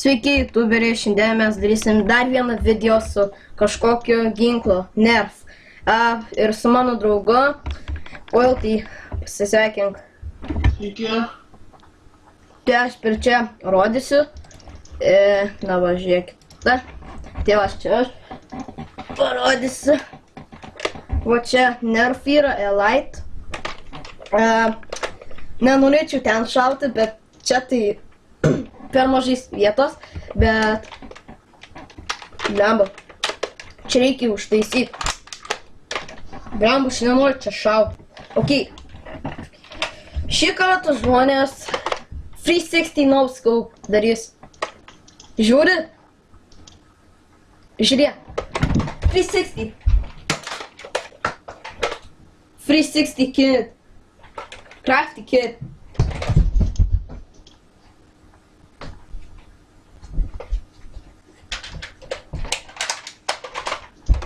Sveiki, youtuberiai, šiandien mes darysim dar vieną video su kažkokio ginklo, Nerf. Ir su mano draugu, Oil, tai pasisveikink. Sveiki. Tai aš per čia rodysiu. Na va, žiūrėkite. Tai aš čia parodysiu. Va čia Nerf yra Elite. Nenorėčiau ten šauti, bet čia tai per mažais vietos, bet blemba, čia reikia užtaisyti. Blemba, aš nenoriu čia šauti. Ok. Šį kartą žmonės 360 no scope darys. Žiūri? Žiūrėk. 360. 360 kid. Crafty kid.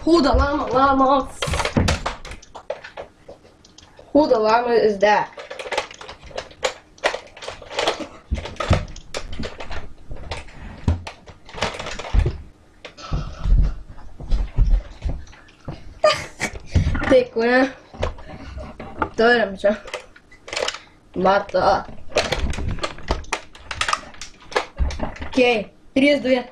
Who the llama? Who the llama is that? Take one. Turim čia. Mata. Ok. 3, 2.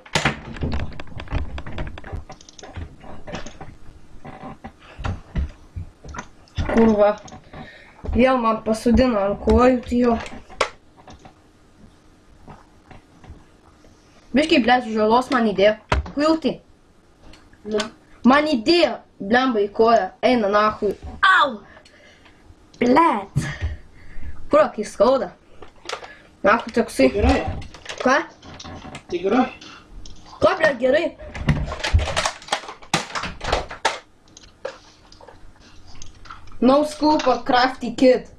Kurva. Vėl man pasodino ant kojų, tai jo. Biškai, blėt, žalos man įdėjo. Hilti. Man įdėjo, blemba, į koją. Eina nahui. Au! Blėt. Kur, kai skauda? Nahui toksai. Tai gerai. Ką? Tai gerai. Ko, blėt, gerai? No scoop or crafty kid.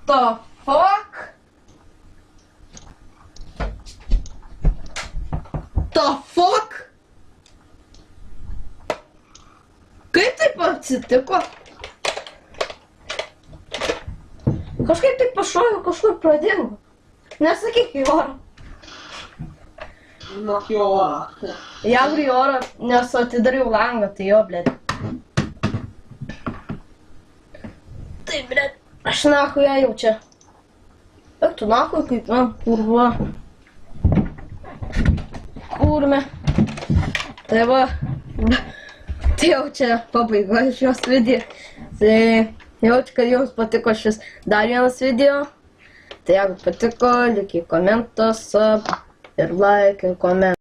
The fuck? The fuck? Kaip taip atsitiko? Kažkaip taip pašoviau, kažkur pradingo. Nesakyk į orą. Nok į orą. Jeigu į orą, nes atidariau langą, tai jo, blėt. Tai, blėt, aš nahui ėjau čia. Eik tu nahui kaip, kurva. Kurme. Tai va, tai jau čia pabaiga šios video. Tai jaučiu, kad jums patiko šis dar vienas video. Tai jeigu patiko, likit komentą, sub ir like ir komentą.